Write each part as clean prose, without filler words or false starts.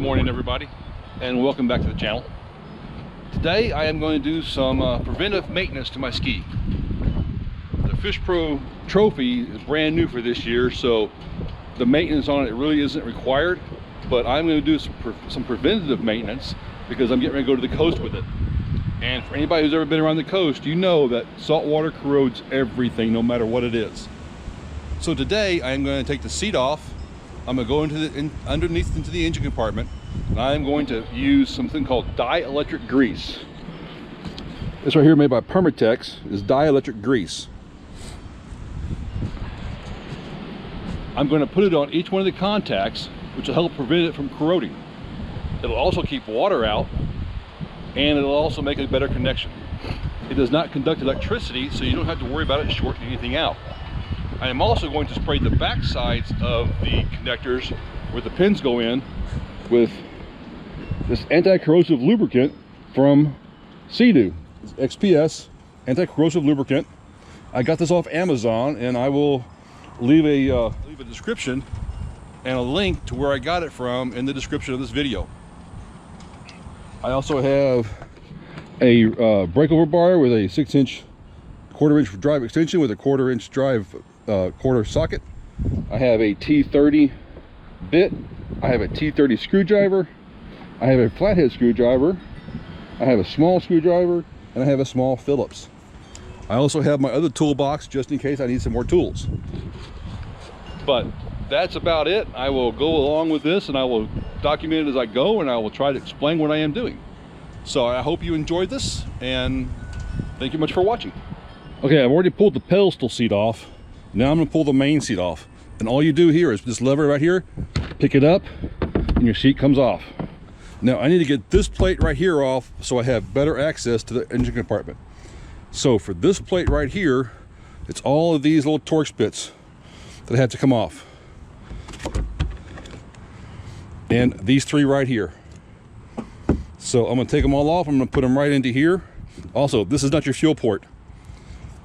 morning, everybody, and welcome back to the channel. Today I am going to do some preventive maintenance to my ski. The Fish Pro Trophy is brand new for this year, so the maintenance on it really isn't required, but I'm going to do some preventative maintenance because I'm getting ready to go to the coast with it. And for anybody who's ever been around the coast, you know that salt water corrodes everything, no matter what it is. So today I'm going to take the seat off. I'm going to go underneath into the engine compartment, and I'm going to use something called Dielectric Grease. This right here, made by Permatex, is Dielectric Grease. I'm going to put it on each one of the contacts, which will help prevent it from corroding. It'll also keep water out, and it'll also make a better connection. It does not conduct electricity, so you don't have to worry about it shorting anything out. I am also going to spray the back sides of the connectors where the pins go in with this anti-corrosive lubricant from Seadoo. It's XPS anti-corrosive lubricant. I got this off Amazon, and I will leave a description and a link to where I got it from in the description of this video. I also have a breakover bar with a 6-inch, quarter-inch drive extension with a quarter-inch drive quarter socket. I have a T30 bit. I have a T30 screwdriver. I have a flathead screwdriver. I have a small screwdriver, and I have a small Phillips. I also have my other toolbox just in case I need some more tools. But that's about it. I will go along with this, and I will document it as I go, and I will try to explain what I am doing. So I hope you enjoyed this, and thank you much for watching. Okay, I've already pulled the pedestal seat off. Now I'm going to pull the main seat off, and all you do here is this lever right here, pick it up, and your seat comes off. Now I need to get this plate right here off so I have better access to the engine compartment. So for this plate right here, it's all of these little Torx bits that have to come off, and these three right here. So I'm going to take them all off. I'm going to put them right into here. Also, this is not your fuel port.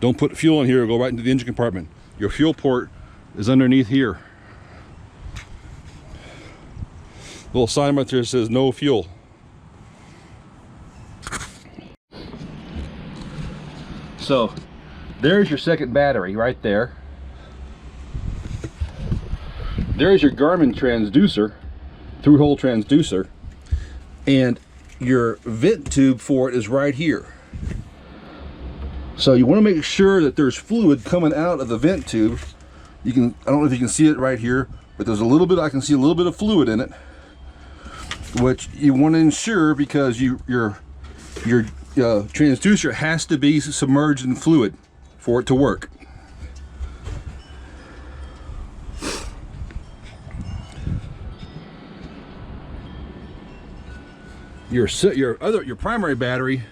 Don't put fuel in here, it'll go right into the engine compartment. Your fuel port is underneath here. Little sign right there says no fuel. So there's your second battery right there. There's your Garmin transducer, through-hole transducer, and your vent tube for it is right here. So you want to make sure that there's fluid coming out of the vent tube. I don't know if you can see it right here, but there's a little bit, I can see a little bit of fluid in it, which you want to ensure because your transducer has to be submerged in fluid for it to work. Your primary battery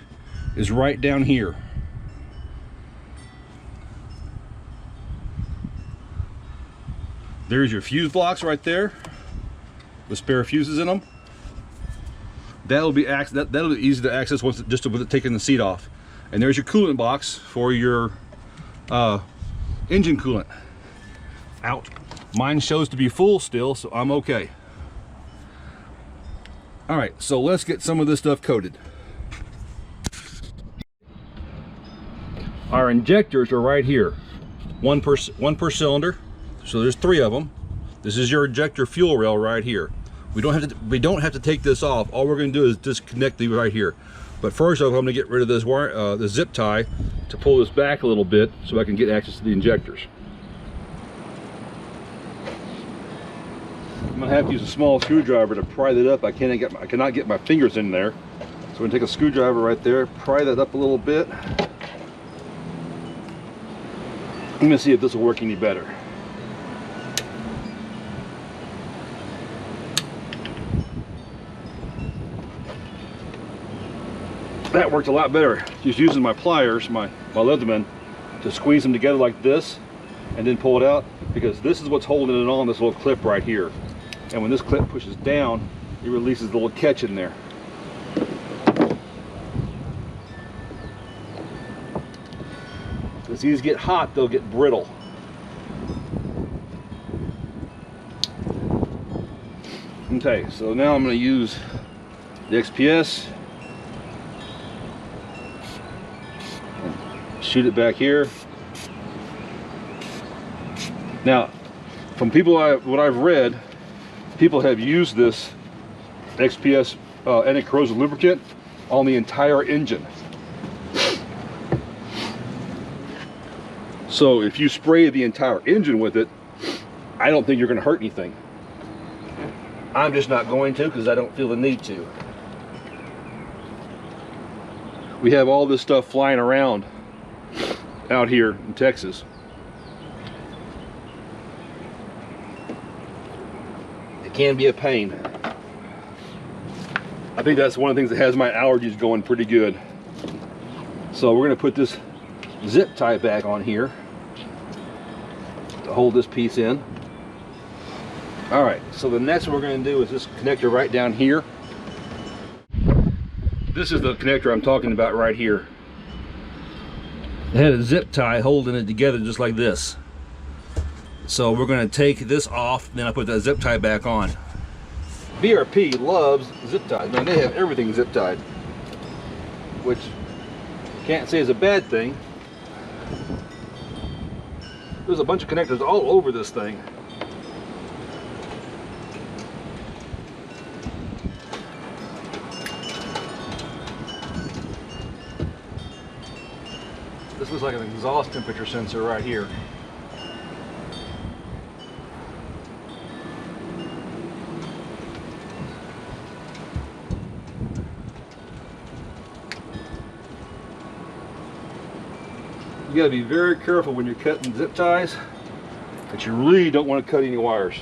is right down here. There's your fuse blocks right there with spare fuses in them. That'll be easy to access once just with taking the seat off. And there's your coolant box for your engine coolant. Out. Mine shows to be full still, so I'm okay. All right, so let's get some of this stuff coated. Our injectors are right here, one per cylinder. So there's three of them. This is your injector fuel rail right here. We don't have to take this off. All we're going to do is disconnect these right here. But first off, I'm going to get rid of this wire, the zip tie, to pull this back a little bit so I can get access to the injectors. I'm going to have to use a small screwdriver to pry that up. I cannot get my fingers in there. So I'm going to take a screwdriver right there, pry that up a little bit. I'm going to see if this will work any better. That worked a lot better. Just using my pliers, my Leatherman, to squeeze them together like this and then pull it out, because this is what's holding it on, this little clip right here. And when this clip pushes down, it releases the little catch in there. As these get hot, they'll get brittle. Okay, so now I'm going to use the XPS. Shoot it back here. Now, from people what I've read, people have used this XPS anti-corrosive lubricant on the entire engine. So if you spray the entire engine with it, I don't think you're going to hurt anything. I'm just not going to because I don't feel the need to. We have all this stuff flying around out here in Texas. It can be a pain. I think that's one of the things that has my allergies going pretty good. So we're going to put this zip tie back on here to hold this piece in. All right, so the next one we're going to do is this connector right down here. This is the connector I'm talking about right here. It had a zip tie holding it together just like this. So we're going to take this off, then I put that zip tie back on. BRP loves zip ties. Man, they have everything zip tied, which can't say is a bad thing. There's a bunch of connectors all over this thing. This looks like an exhaust temperature sensor right here. You got to be very careful when you're cutting zip ties, but you really don't want to cut any wires.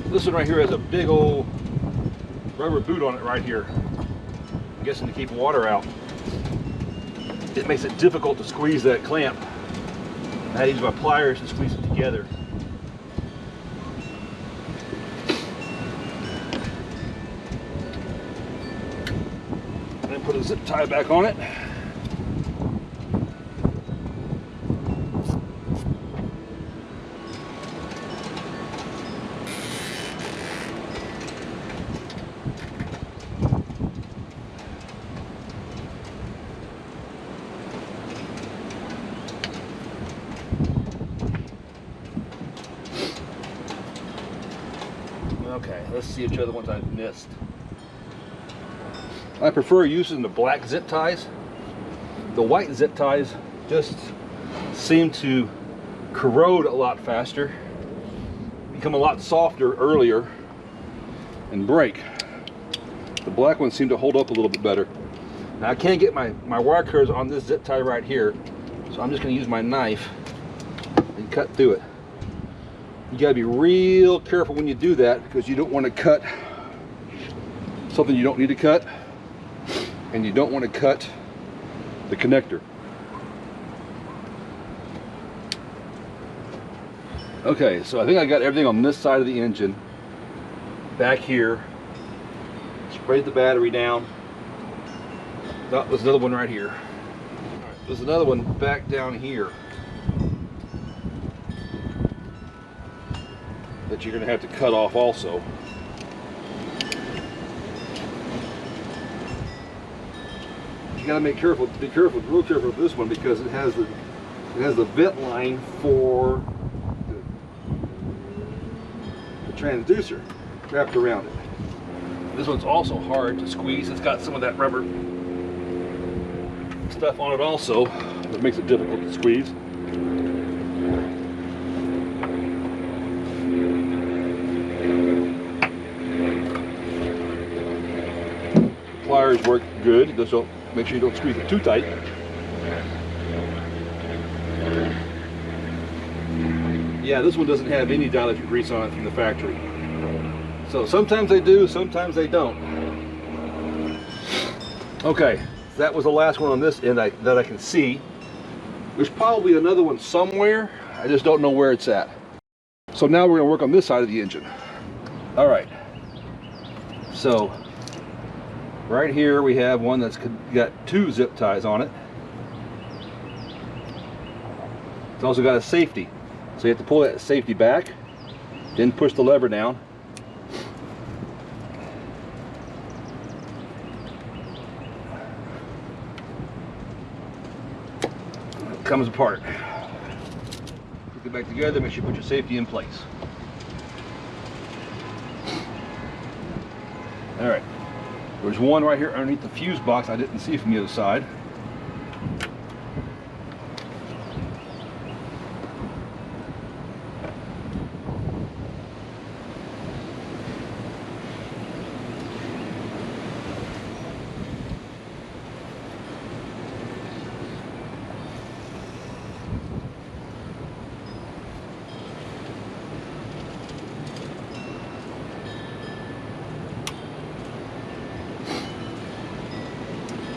This one right here has a big old rubber boot on it right here. I'm guessing to keep water out. It makes it difficult to squeeze that clamp. I had to use my pliers to squeeze it together. And then put a zip tie back on it. Okay, let's see which other ones I've missed. I prefer using the black zip ties. The white zip ties just seem to corrode a lot faster, become a lot softer earlier, and break. The black ones seem to hold up a little bit better. Now I can't get my wire cutters on this zip tie right here, so I'm just going to use my knife and cut through it. You got to be real careful when you do that because you don't want to cut something you don't need to cut, and you don't want to cut the connector. Okay, so I think I got everything on this side of the engine. Back here, sprayed the battery down. Oh, there's another one right here. All right, there's another one back down here that you're going to have to cut off also. You got to be careful, real careful with this one because it has the vent line for the transducer wrapped around it. This one's also hard to squeeze. It's got some of that rubber stuff on it also that makes it difficult to squeeze. Pliers work good, so make sure you don't squeeze it too tight. Yeah, this one doesn't have any dielectric grease on it from the factory. So sometimes they do, sometimes they don't. Okay, that was the last one on this end that I can see. There's probably another one somewhere. I just don't know where it's at. So now we're going to work on this side of the engine. All right. So Right here we have one that's got 2 zip ties on it. It's also got a safety, so you have to pull that safety back, then push the lever down. It comes apart. Put it back together, make sure you put your safety in place. Alright, there's one right here underneath the fuse box I didn't see from the other side.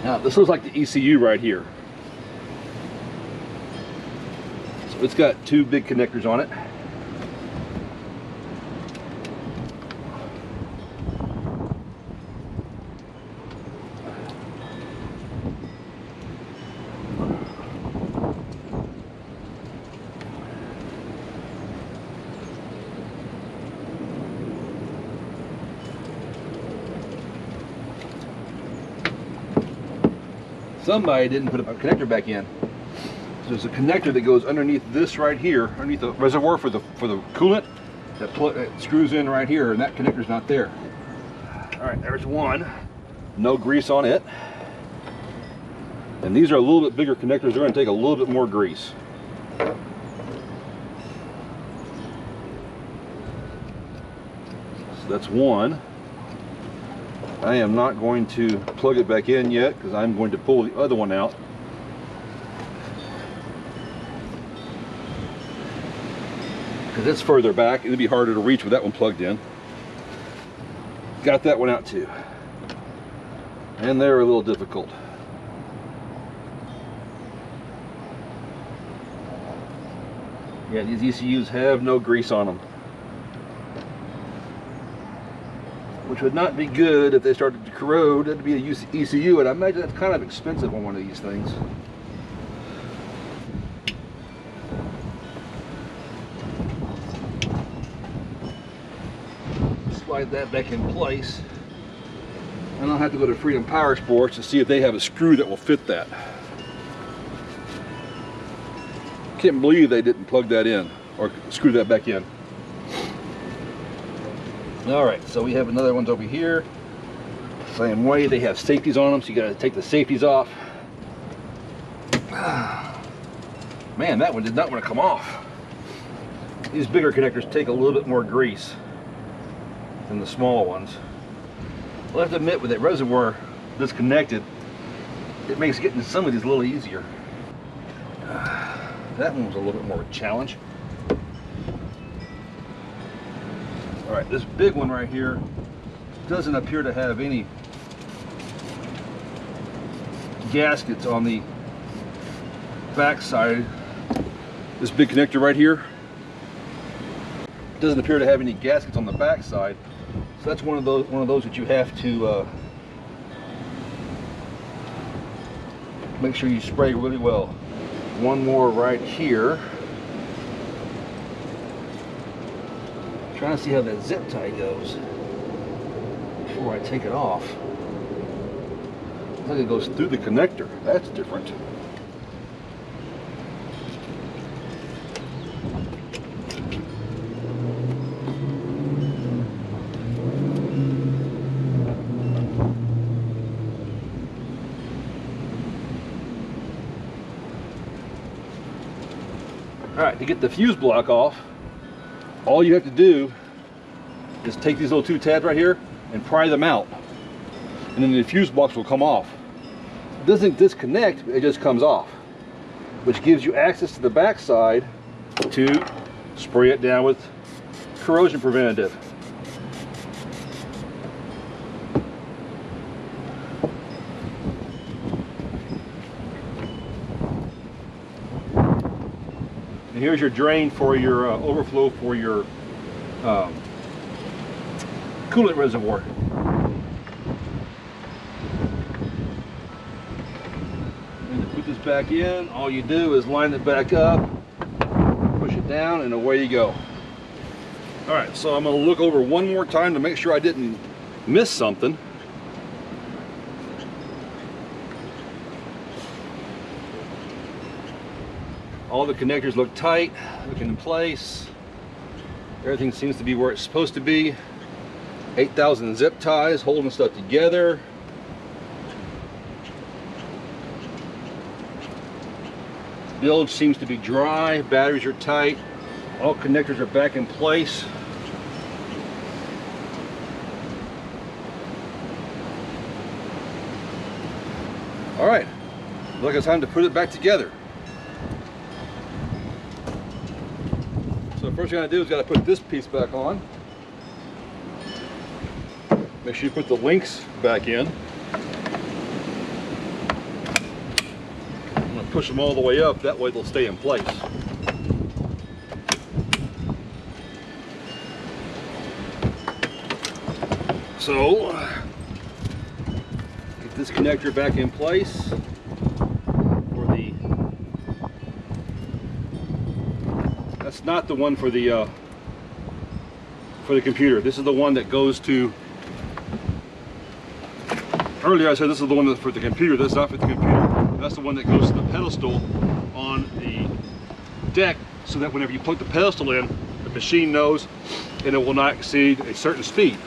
Now this looks like the ECU right here. So it's got 2 big connectors on it. Somebody didn't put a connector back in. So there's a connector that goes underneath this right here, underneath the reservoir for the coolant, that screws in right here, and that connector's not there. All right, there's one. No grease on it. And these are a little bit bigger connectors. They're going to take a little bit more grease. So that's one. I am not going to plug it back in yet because I'm going to pull the other one out. Because it's further back, it'll be harder to reach with that one plugged in. Got that one out too. And they're a little difficult. Yeah, these ECUs have no grease on them, which would not be good if they started to corrode. That'd be a ECU, and I imagine that's kind of expensive on one of these things. Slide that back in place, and I'll have to go to Freedom Power Sports to see if they have a screw that will fit that. Can't believe they didn't plug that in or screw that back in. All right, so we have another ones over here. Same way, they have safeties on them, so you got to take the safeties off. Man, that one did not want to come off. These bigger connectors take a little bit more grease than the small ones. I'll have to admit, with that reservoir disconnected, it makes getting some of these a little easier. That one was a little bit more of a challenge. All right, this big one right here doesn't appear to have any gaskets on the back side. This big connector right here doesn't appear to have any gaskets on the back side. So that's one of those that you have to make sure you spray really well. One more right here. Trying to see how that zip tie goes before I take it off. Looks like it goes through the connector. That's different. Alright, to get the fuse block off, all you have to do is take these little 2 tabs right here and pry them out, and then the fuse box will come off. It doesn't disconnect, it just comes off, which gives you access to the back side to spray it down with corrosion preventative. And here's your drain for your overflow for your coolant reservoir. back in. All you do is line it back up, push it down, and away you go. All right, so I'm going to look over one more time to make sure I didn't miss something. All the connectors look tight, looking in place. Everything seems to be where it's supposed to be. 8,000 zip ties holding stuff together. Bilge seems to be dry, batteries are tight, all connectors are back in place. All right, looks like it's time to put it back together. So the first thing I do is got to put this piece back on. Make sure you put the links back in. I'm going to push them all the way up, that way they'll stay in place. So, get this connector back in place for the, that's not the one for the computer. This is the one that goes to, earlier I said this is the one for the computer. That's not for the computer. That's the one that goes to the pedestal on the deck, so that whenever you plug the pedestal in, the machine knows and it will not exceed a certain speed.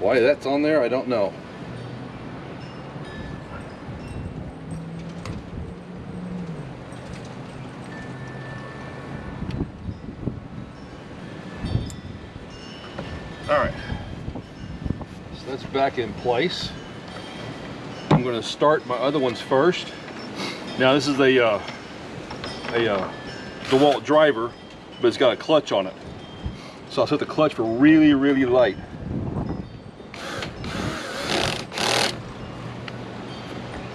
Why that's on there, I don't know. Alright, so that's back in place. I'm going to start my other ones first. Now this is a DeWalt driver, but it's got a clutch on it. So I'll set the clutch for really, really light.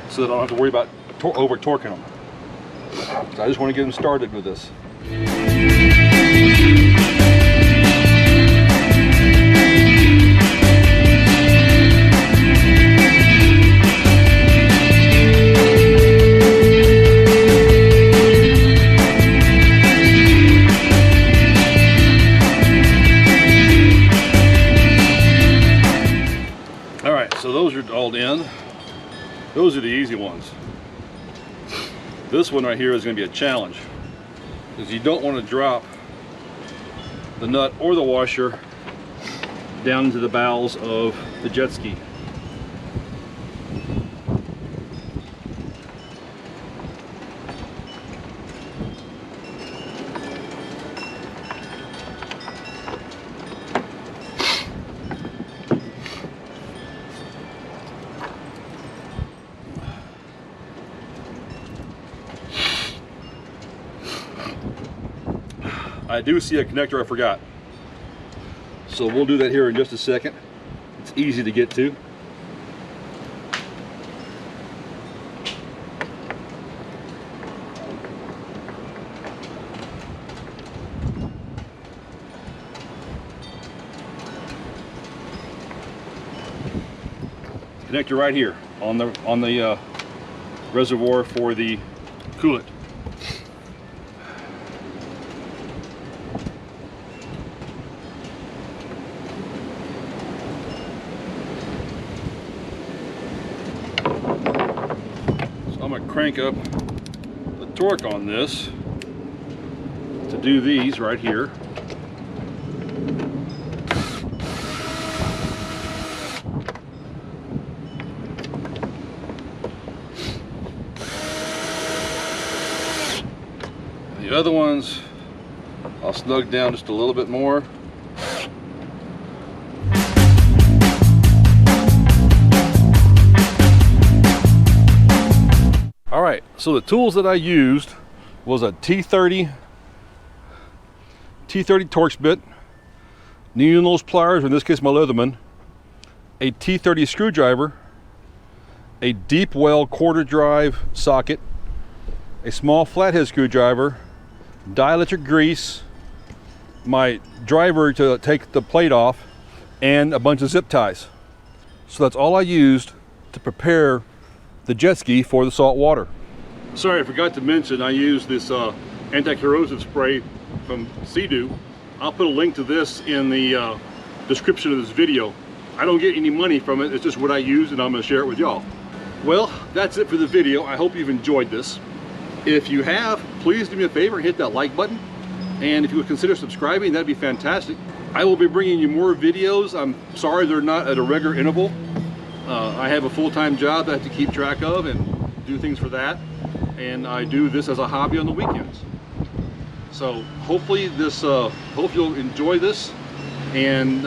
So that I don't have to worry about over torquing them. So I just want to get them started with this. All right, so those are all in. Those are the easy ones. This one right here is going to be a challenge, because you don't want to drop the nut or the washer down into the bowels of the jet ski. I do see a connector I forgot, so we'll do that here in just a second. It's easy to get to. Connector right here on the reservoir for the coolant. I'm going to crank up the torque on this to do these right here. The other ones I'll snug down just a little bit more. Alright, so the tools that I used was a T30 Torx bit, needle nose pliers, in this case my Leatherman, a T30 screwdriver, a deep well quarter drive socket, a small flathead screwdriver, dielectric grease, my driver to take the plate off, and a bunch of zip ties. So that's all I used to prepare the jet ski for the salt water. Sorry, I forgot to mention I used this anti-corrosive spray from Seadoo. I'll put a link to this in the description of this video. I don't get any money from it, it's just what I use, and I'm going to share it with y'all. Well, that's it for the video. I hope you've enjoyed this. If you have, please do me a favor and hit that like button. And if you would consider subscribing, that'd be fantastic. I will be bringing you more videos. I'm sorry they're not at a regular interval. I have a full-time job that I have to keep track of and do things for that. And I do this as a hobby on the weekends. So hopefully hope you'll enjoy this. And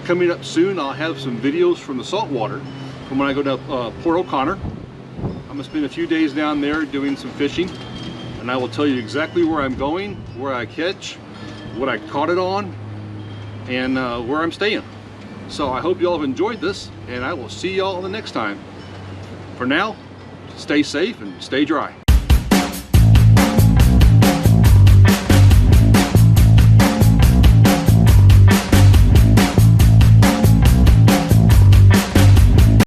coming up soon, I'll have some videos from the saltwater from when I go to Port O'Connor. I'm gonna spend a few days down there doing some fishing, and I will tell you exactly where I'm going, where I catch, what I caught it on, and where I'm staying. So I hope you all have enjoyed this, and I will see y'all the next time. For now, stay safe and stay dry.